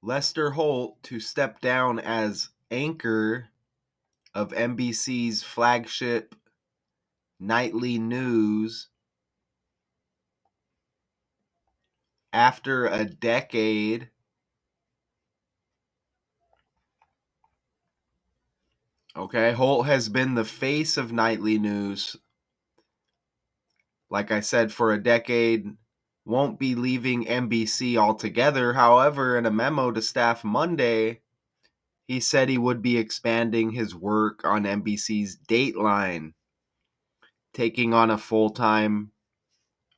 Lester Holt to step down as anchor of NBC's flagship nightly news after a decade. Okay, Holt has been the face of nightly news, like I said, for a decade. Won't be leaving NBC altogether. However, in a memo to staff Monday, he said he would be expanding his work on NBC's Dateline, taking on a full-time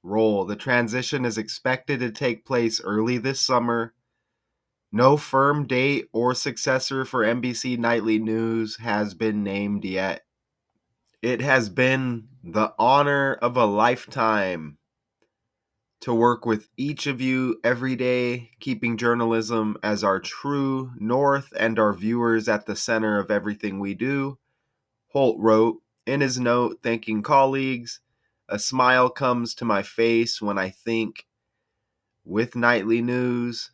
role. The transition is expected to take place early this summer. No firm date or successor for NBC Nightly News has been named yet. It has been the honor of a lifetime to work with each of you every day, keeping journalism as our true north and our viewers at the center of everything we do, Holt wrote in his note thanking colleagues. A smile comes to my face when I think with nightly news.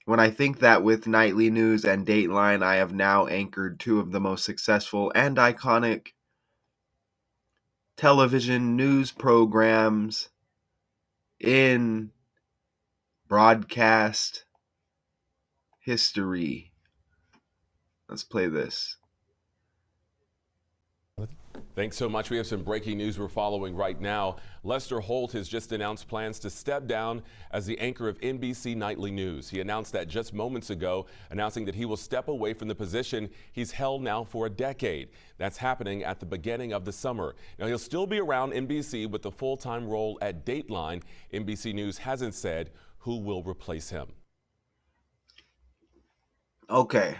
When I think that with Nightly News and Dateline, I have now anchored two of the most successful and iconic television news programs in broadcast history. Let's play this. Thanks so much. We have some breaking news we're following right now. Lester Holt has just announced plans to step down as the anchor of NBC Nightly News. He announced that just moments ago, announcing that he will step away from the position he's held now for a decade. That's happening at the beginning of the summer. Now, he'll still be around NBC with the full-time role at Dateline. NBC News hasn't said who will replace him. Okay.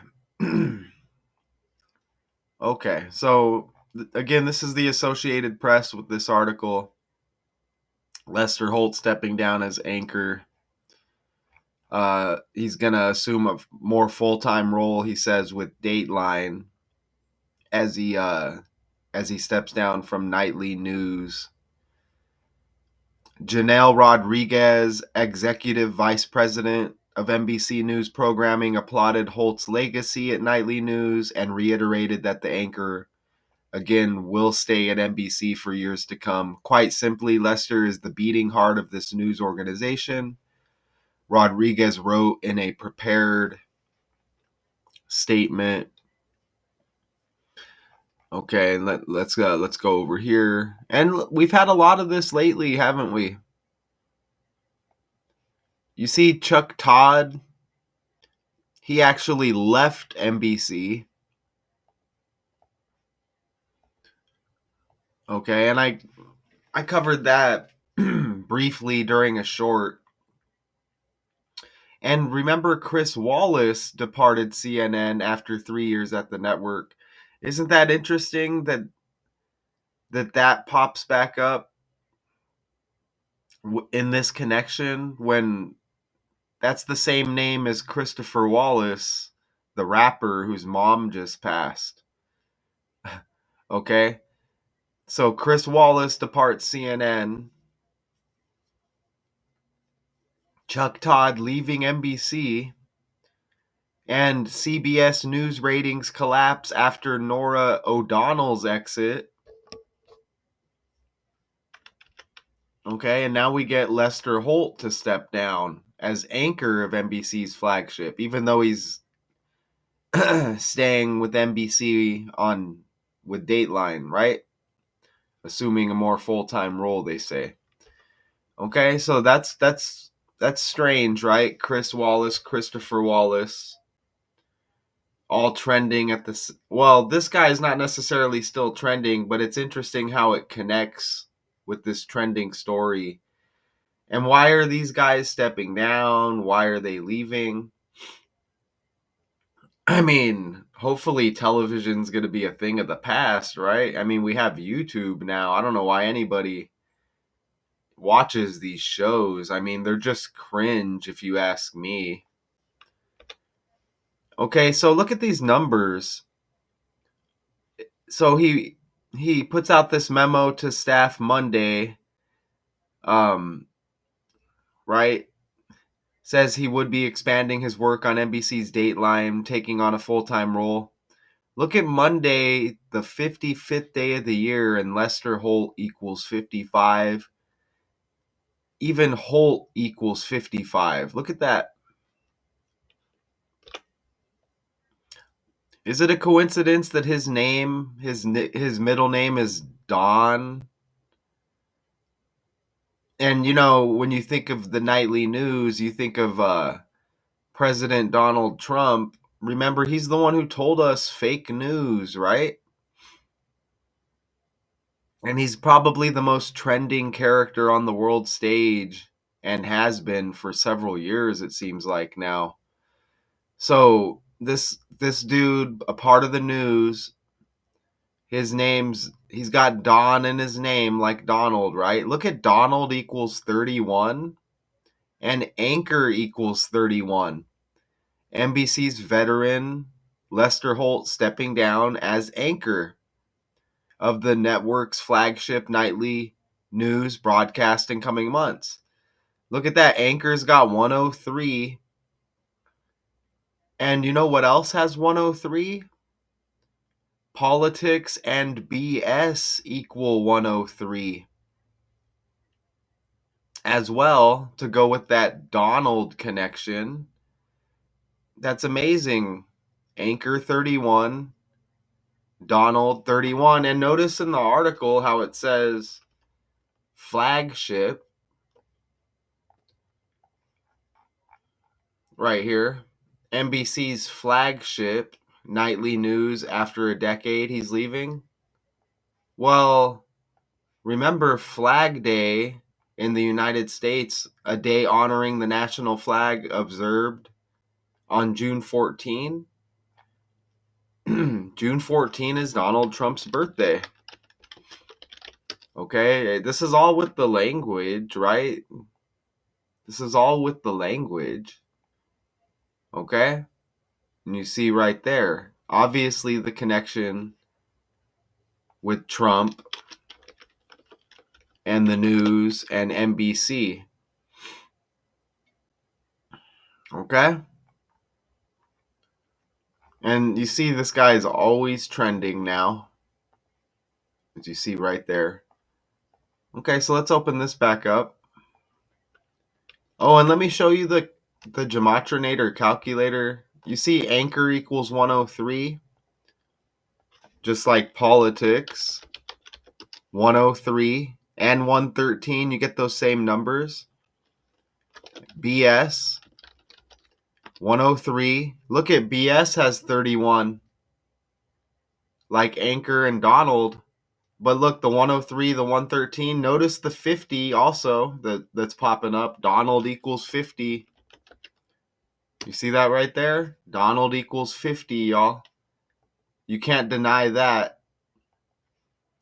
Okay, so again, this is the Associated Press with this article. Lester Holt stepping down as anchor. He's going to assume a more full-time role, he says, with Dateline as he steps down from Nightly News. Janelle Rodriguez, executive vice president of NBC News programming, applauded Holt's legacy at Nightly News and reiterated that the anchor, again, will stay at NBC for years to come. Quite simply, Lester is the beating heart of this news organization, Rodriguez wrote in a prepared statement. Okay, let's go over here. And we've had a lot of this lately, haven't we? You see Chuck Todd, he actually left NBC. Okay, and I covered that briefly during a short. And remember, Chris Wallace departed CNN after 3 years at the network. Isn't that interesting that pops back up in this connection when that's the same name as Christopher Wallace, the rapper whose mom just passed? Okay, so Chris Wallace departs CNN. Chuck Todd leaving NBC. And CBS News ratings collapse after Norah O'Donnell's exit. Okay, and now we get Lester Holt to step down as anchor of NBC's flagship, even though he's staying with NBC with Dateline, right? Assuming a more full-time role, they say. Okay, so that's strange, right? Chris Wallace, Christopher Wallace, all trending at this. Well, this guy is not necessarily still trending, but it's interesting how it connects with this trending story. And why are these guys stepping down? Why are they leaving? I mean, hopefully television's going to be a thing of the past, right? I mean, we have YouTube now. I don't know why anybody watches these shows. I mean, they're just cringe if you ask me. Okay, so look at these numbers. So he puts out this memo to staff Monday, right? says he would be expanding his work on NBC's Dateline, taking on a full-time role. Look at Monday, the 55th day of the year, and Lester Holt equals 55. Even Holt equals 55. Look at that. Is it a coincidence that his middle name is Don? And when you think of the nightly news, you think of President Donald Trump. Remember, he's the one who told us fake news, right? And he's probably the most trending character on the world stage and has been for several years, it seems like now. So this dude, a part of the news, he's got Don in his name like Donald, right? Look at Donald equals 31 and Anchor equals 31. NBC's veteran Lester Holt stepping down as anchor of the network's flagship nightly news broadcast in coming months. Look at that. Anchor's got 103. And you know what else has 103? Politics and BS equal 103 as well, to go with that Donald connection. That's amazing. Anchor 31, Donald 31. And notice in the article how it says flagship right here. NBC's flagship nightly news after a decade he's leaving. Well, remember Flag Day in the United States, a day honoring the national flag observed on June 14? June 14 is Donald Trump's birthday. Okay, this is all with the language, right? This is all with the language. Okay? And you see right there, obviously the connection with Trump and the news and NBC. Okay? And you see this guy is always trending now, as you see right there. Okay, so let's open this back up. Oh, and let me show you the Gematrinator calculator. You see anchor equals 103, just like politics, 103 and 113. You get those same numbers. BS, 103. Look at BS has 31, like Anchor and Donald. But look, the 103, the 113. Notice the 50 also that's popping up. Donald equals 50. You see that right there? Donald equals 50, y'all. You can't deny that.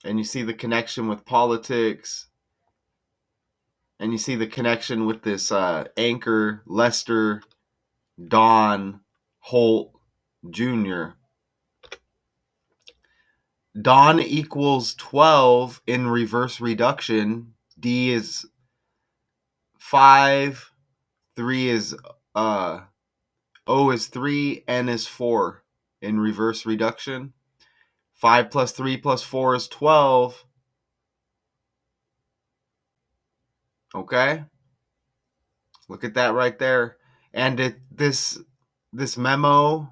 And you see the connection with politics. And you see the connection with this Anchor, Lester, Don, Holt, Jr. Don equals 12 in reverse reduction. D is 5. 3 is O is 3, N is 4 in reverse reduction. 5 plus 3 plus 4 is 12. Okay? Look at that right there. And this memo,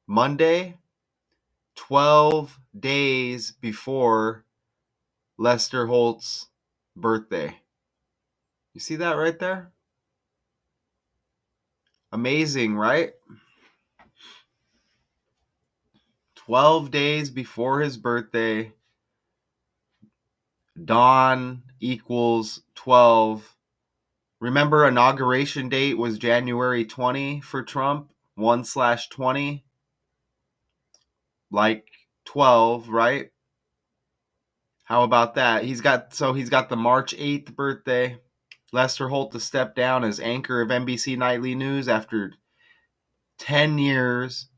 Monday, 12 days before Lester Holt's birthday. You see that right there? Amazing, right? 12 days before his birthday, Don equals 12. Remember, inauguration date was January 20 for Trump, 1/20, like 12, right? How about that? He's got the March 8th birthday. Lester Holt to step down as anchor of NBC Nightly News after 10 years,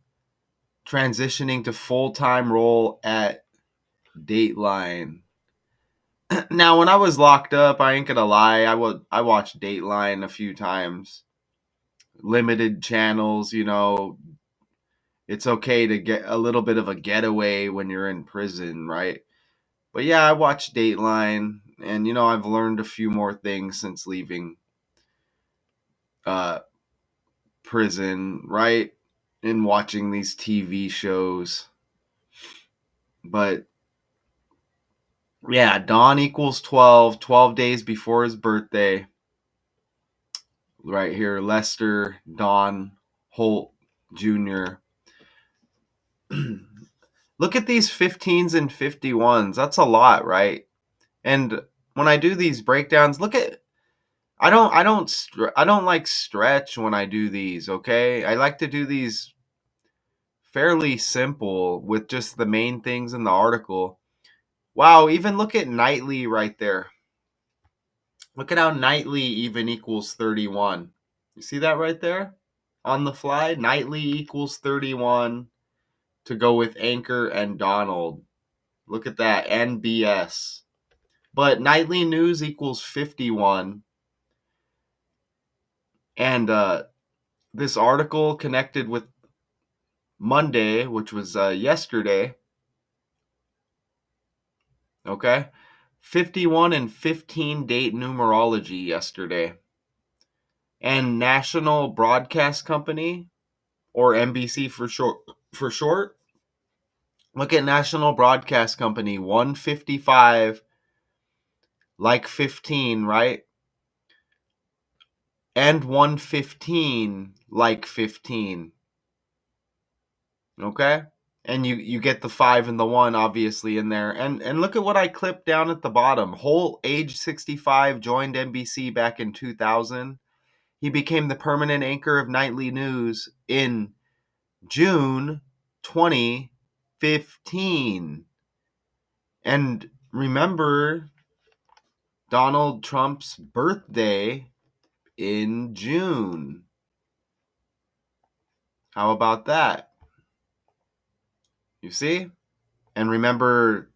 transitioning to full-time role at Dateline. Now, when I was locked up, I ain't gonna lie, I watched Dateline a few times. limited channels, it's okay to get a little bit of a getaway when you're in prison, right? But yeah, I watch Dateline, and I've learned a few more things since leaving uh, prison, right? In watching these TV shows. But yeah, Don equals 12, 12 days before his birthday. Right here, Lester Don Holt Jr. Look at these 15s and 51s. That's a lot, right? And when I do these breakdowns, look at I don't like stretch when I do these, okay? I like to do these fairly simple with just the main things in the article. Wow, even look at nightly right there. Look at how nightly even equals 31. You see that right there? On the fly, nightly equals 31 to go with Anchor and Donald. Look at that, NBS. But nightly news equals 51. And this article connected with Monday, which was yesterday, okay? 51 and 15 date numerology yesterday. And National Broadcast Company, or NBC for short. Look at National Broadcast Company, 155 like 15, right? And 115 like 15. Okay? And you get the 5 and the 1 obviously in there. And look at what I clipped down at the bottom. Holt, age 65, joined NBC back in 2000. He became the permanent anchor of nightly news in June 2015. And remember Donald Trump's birthday in June. How about that? You see? And remember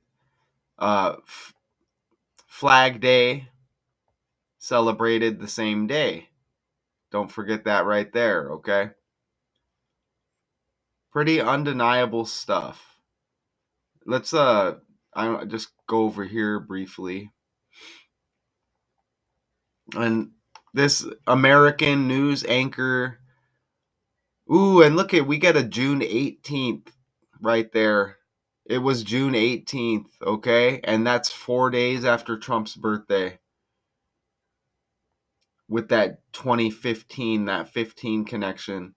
uh, Flag Day celebrated the same day. Don't forget that right there, okay? Pretty undeniable stuff. Let's I just go over here briefly. And this American news anchor. Ooh, and look at we get a June 18th right there. It was June 18th, okay? And that's 4 days after Trump's birthday. With that 2015, that 15 connection.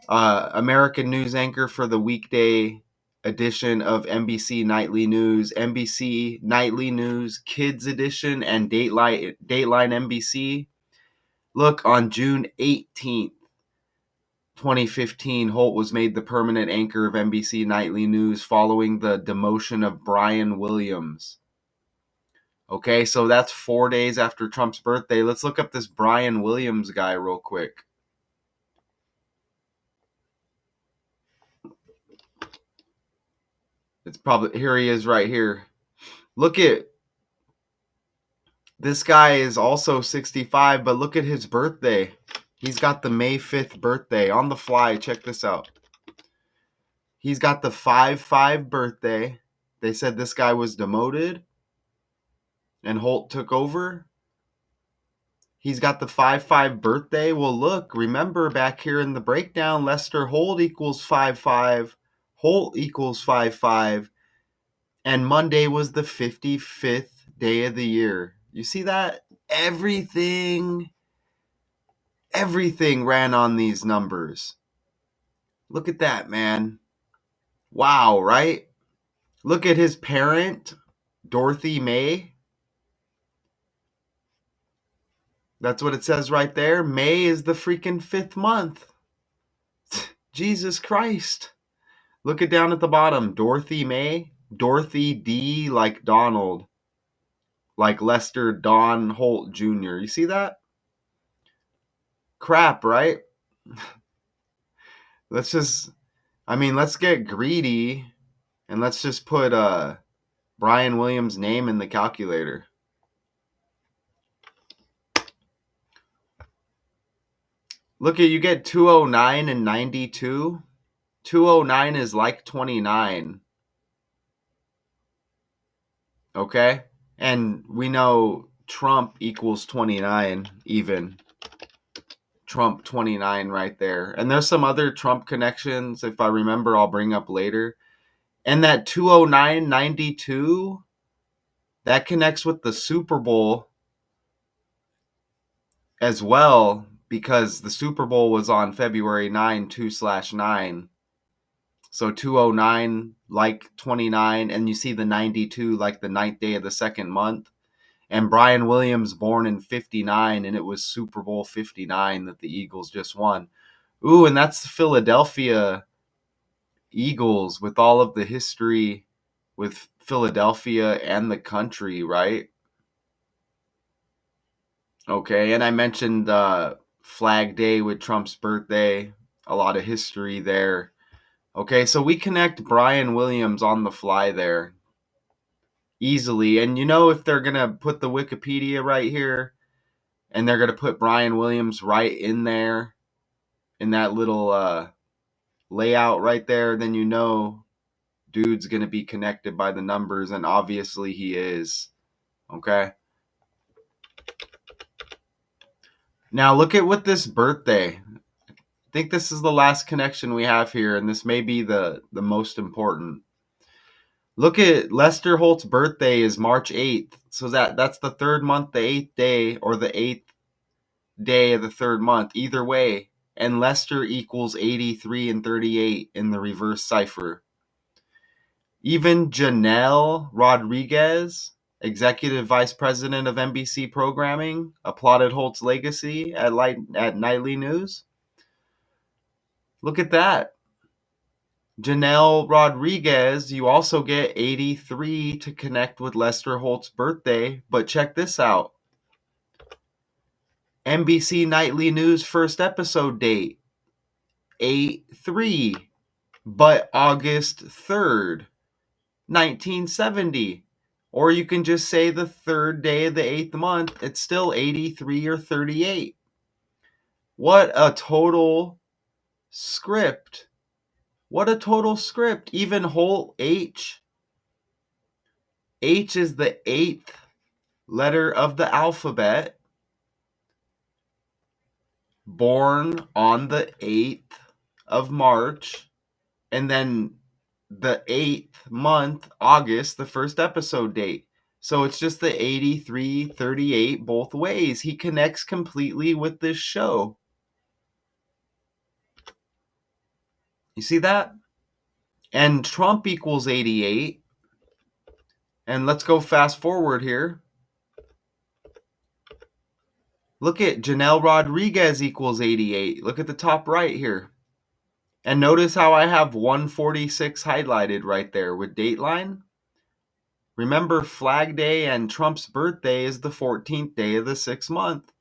American news anchor for the weekday edition of NBC Nightly News, NBC Nightly News Kids Edition, and Dateline NBC. Look, on June 18th, 2015, Holt was made the permanent anchor of NBC Nightly News following the demotion of Brian Williams. Okay, so that's 4 days after Trump's birthday. Let's look up this Brian Williams guy real quick. It's probably here he is right here. Look at this guy is also 65, but look at his birthday. He's got the May 5th birthday on the fly. Check this out. He's got the 5-5 birthday. They said this guy was demoted and Holt took over. He's got the 5-5 birthday. Well, look, remember back here in the breakdown, Lester Holt equals 5-5, Holt equals 5-5, and Monday was the 55th day of the year. You see that? Everything ran on these numbers. Look at that, man. Wow, right? Look at his parent, Dorothy May. That's what it says right there. May is the freaking 5th month. Jesus Christ. Look it down at the bottom. Dorothy May. Dorothy D like Donald. Like Lester Don Holt Jr. You see that? Crap, right? Let's get greedy and let's just put Brian Williams' name in the calculator. Look at, you get 209 and 92. 209 is like 29. Okay? And we know Trump equals 29 even. Trump 29 right there. And there's some other Trump connections, if I remember, I'll bring up later. And that 209.92, that connects with the Super Bowl as well, because the Super Bowl was on February 9, 2/9. So 209 like 29, and you see the 92 like the ninth day of the second month. And Brian Williams born in 59, and it was Super Bowl 59 that the Eagles just won. Ooh, and that's the Philadelphia Eagles with all of the history with Philadelphia and the country, right? Okay, and I mentioned Flag Day with Trump's birthday, a lot of history there. Okay, so we connect Brian Williams on the fly there easily. And you know, if they're going to put the Wikipedia right here and they're going to put Brian Williams right in there in that little layout right there, then you know dude's going to be connected by the numbers, and obviously he is. Okay. Now look at what this birthday. I think this is the last connection we have here, and this may be the most important. Look at Lester Holt's birthday is March 8th. So that's the third month, the 8th day, or the 8th day of the third month. Either way. And Lester equals 83 and 38 in the reverse cipher. Even Janelle Rodriguez, executive vice president of NBC programming, applauded Holt's legacy at Nightly News. Look at that. Janelle Rodriguez, you also get 83 to connect with Lester Holt's birthday. But check this out. NBC Nightly News first episode date, 8/3, but August 3rd, 1970. Or you can just say the third day of the 8th month. It's still 83 or 38. What a total script. What a total script. Even Holt H. H is the 8th letter of the alphabet. Born on the 8th of March. And then the 8th month, August, the first episode date. So it's just the 83-38 both ways. He connects completely with this show. You see that? And Trump equals 88. And let's go fast forward here. Look at Janelle Rodriguez equals 88. Look at the top right here. And notice how I have 146 highlighted right there with Dateline. Remember, Flag Day and Trump's birthday is the 14th day of the 6th month.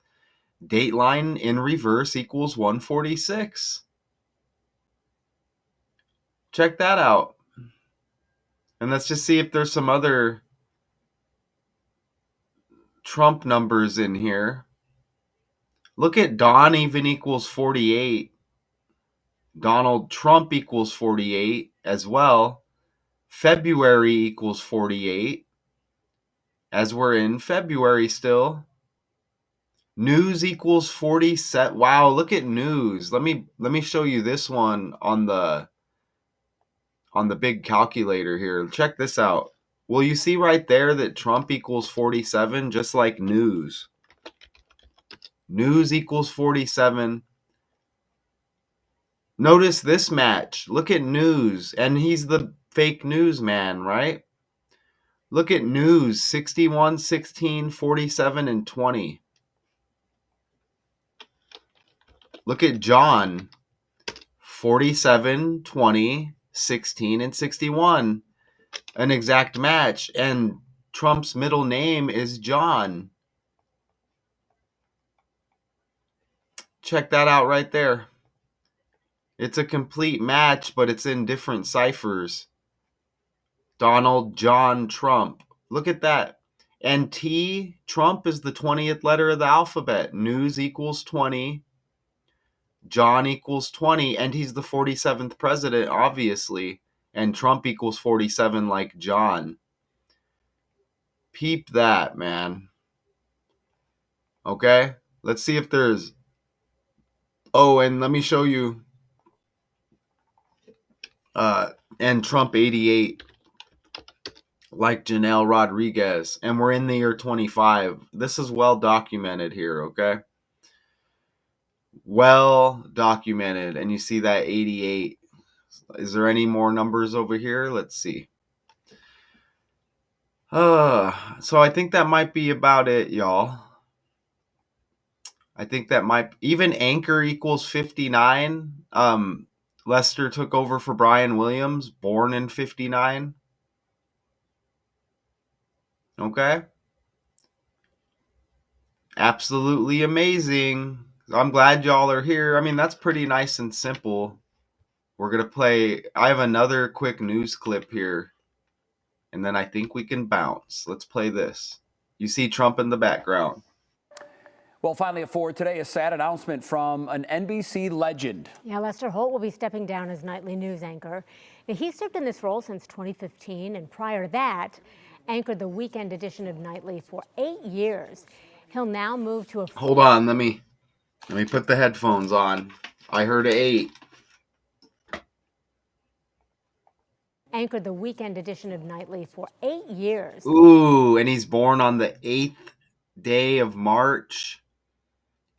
Dateline in reverse equals 146. Check that out. And let's just see if there's some other Trump numbers in here. Look at Don even equals 48. Donald Trump equals 48 as well. February equals 48, as we're in February still. News equals 47. Wow, look at news. Let me show you this one on the big calculator here. Check this out. Well, you see right there that Trump equals 47, just like news. News equals 47. Notice this match. Look at news, and he's the fake news man, right? Look at news, 61, 16, 47, and 20. Look at John, 47, 20, 16, and 61. An exact match. And Trump's middle name is John. Check that out right there. It's a complete match, but it's in different ciphers. Donald John Trump. Look at that. And T, Trump is the 20th letter of the alphabet. News equals 20. John equals 20, and he's the 47th president, obviously. And Trump equals 47 like John. Peep that, man. Okay? Let's see if there's. Oh, and let me show you. And Trump 88 like Janelle Rodriguez. And we're in the year 25. This is well documented here, okay? Well documented. And you see that 88. Is there any more numbers over here? Let's see. So I think that might be about it, y'all. I think that might even anchor equals 59. Lester took over for Brian Williams, born in 59. Okay? Absolutely amazing. I'm glad y'all are here. I mean, that's pretty nice and simple. We're going to play. I have another quick news clip here, and then I think we can bounce. Let's play this. You see Trump in the background. Well, finally at 4 today, a sad announcement from an NBC legend. Yeah, Lester Holt will be stepping down as nightly news anchor. Now, he served in this role since 2015, and prior to that, anchored the weekend edition of Nightly for 8 years. He'll now move to a... Hold on, let me put the headphones on. I heard 8. Anchored the weekend edition of Nightly for 8 years. Ooh, and he's born on the 8th day of March.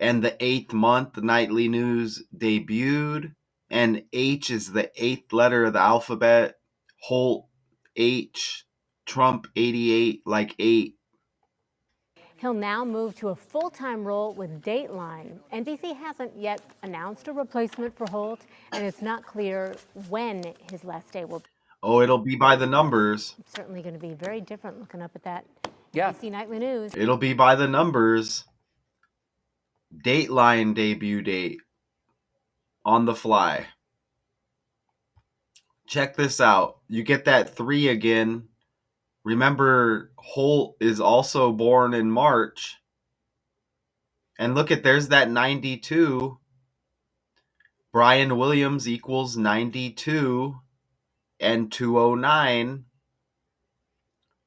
And the 8th month, the nightly news debuted. And H is the 8th letter of the alphabet. Holt, H. Trump, 88, like 8. He'll now move to a full-time role with Dateline. NBC hasn't yet announced a replacement for Holt, and it's not clear when his last day will be. Oh, it'll be by the numbers. It's certainly going to be very different looking up at that Yeah. NBC Nightly News. It'll be by the numbers. Dateline debut date. On the fly. Check this out. You get that 3 again. Remember, Holt is also born in March. And look at, there's that 92. Brian Williams equals 92 and 209.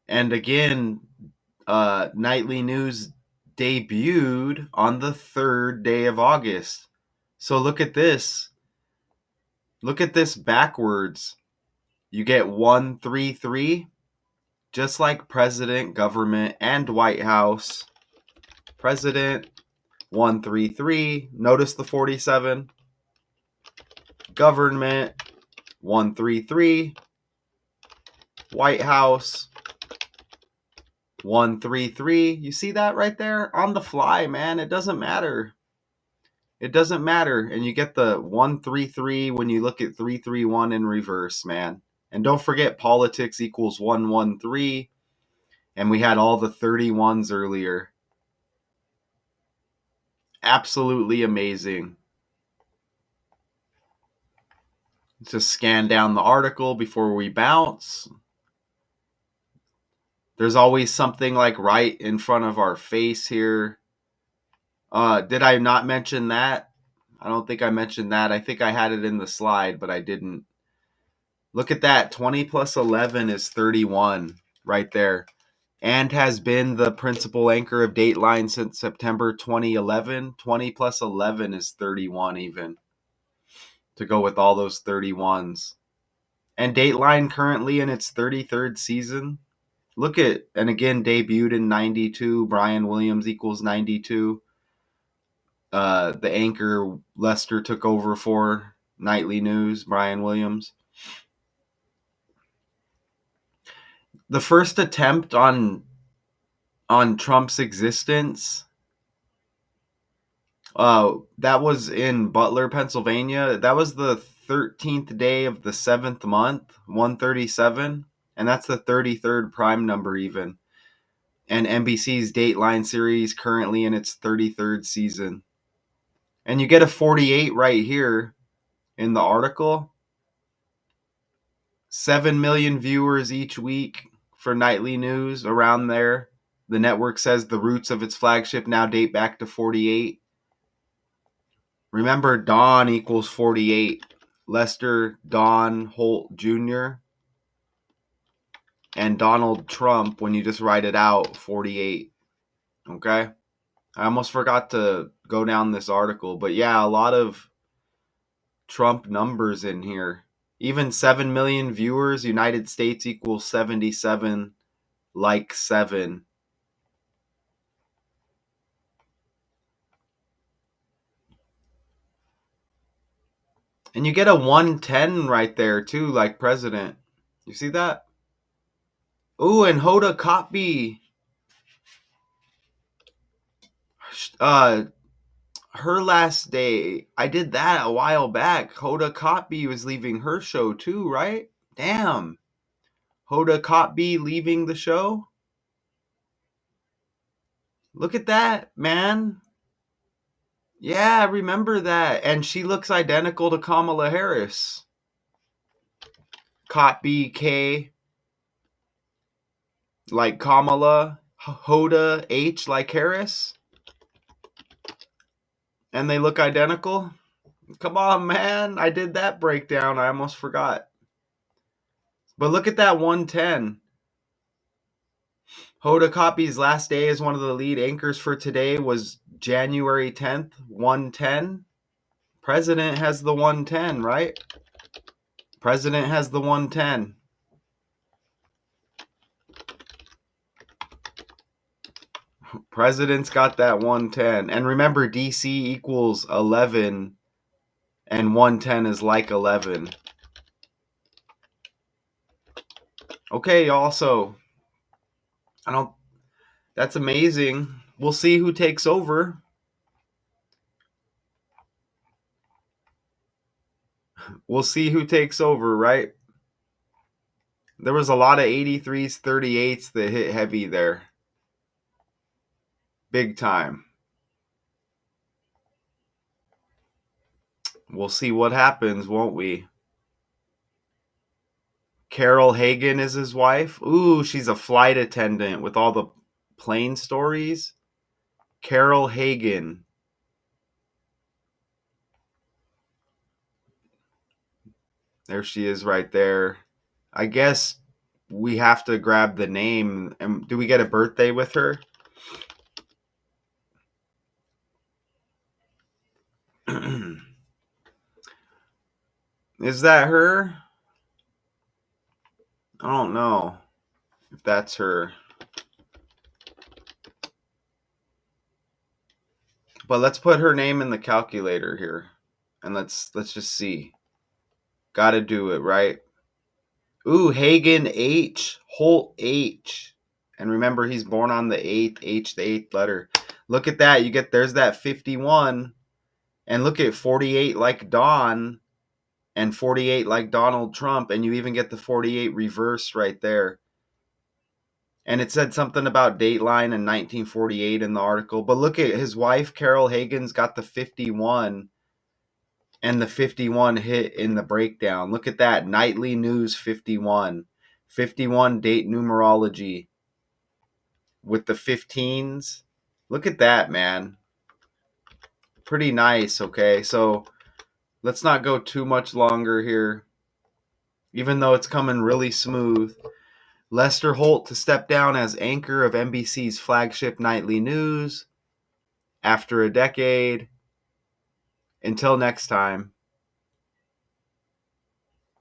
And again, Nightly News debuted on the 3rd day of August. So look at this. Look at this backwards. You get 133, just like President, Government, and White House. President, 133. Notice the 47. Government, 133. White House, 133. You see that right there? On the fly, man. It doesn't matter. It doesn't matter. And you get the 133 when you look at 331 in reverse, man. And don't forget, politics equals 113. And we had all the 31s earlier. Absolutely amazing. Just scan down the article before we bounce. There's always something like right in front of our face here. Did I not mention that? I don't think I mentioned that. I think I had it in the slide, but I didn't. Look at that. 20 plus 11 is 31 right there. And has been the principal anchor of Dateline since September 2011. 20 plus 11 is 31 even. To go with all those 31s. And Dateline currently in its 33rd season. Look at, and again, debuted in 92. Brian Williams equals 92. The anchor Lester took over for Nightly News, Brian Williams. The first attempt on Trump's existence, that was in Butler, Pennsylvania. That was the 13th day of the 7th month, 137, and that's the 33rd prime number even. And NBC's Dateline series currently in its 33rd season. And you get a 48 right here in the article. 7 million viewers each week for Nightly News, around there. The network says the roots of its flagship now date back to 48. Remember, Don equals 48. Lester Don Holt Jr. and Donald Trump, when you just write it out, 48. Okay? I almost forgot to go down this article, but yeah, a lot of Trump numbers in here. Even 7 million viewers, United States equals 77, like 7. And you get a 110 right there too, like president. You see that? Ooh, and Hoda Kotb, uh, her last day. I did that a while back. Hoda Kotb was leaving her show too, right? Damn. Hoda Kotb leaving the show? Look at that, man. Yeah, I remember that. And she looks identical to Kamala Harris. Kotb K like Kamala, Hoda H like Harris. And they look identical? Come on, man. I did that breakdown. I almost forgot. But look at that 110. Hoda Kotb's last day as one of the lead anchors for today was January 10th, 110. President has the 110, right? President has the 110. President's got that 110. And remember, DC equals 11, and 110 is like 11. Okay, also, that's amazing. We'll see who takes over. We'll see who takes over, right? There was a lot of 83s, 38s that hit heavy there. Big time. We'll see what happens, won't we? Carol Hagan is his wife. Ooh, she's a flight attendant with all the plane stories. Carol Hagan. There she is right there. I guess we have to grab the name. And do we get a birthday with her? Is that her? I don't know if that's her. But let's put her name in the calculator here. And let's just see. Gotta do it, right? Ooh, Hagen H. Holt H. And remember, he's born on the 8th, H, the 8th letter. Look at that. There's that 51. And look at 48 like Don and 48 like Donald Trump. And you even get the 48 reverse right there. And it said something about Dateline in 1948 in the article. But look at his wife, Carol Hagan's got the 51. And the 51 hit in the breakdown. Look at that. Nightly News 51. 51 date numerology with the 15s. Look at that, man. Pretty nice, okay? So let's not go too much longer here. Even though it's coming really smooth. Lester Holt to step down as anchor of NBC's flagship nightly news after a decade. Until next time.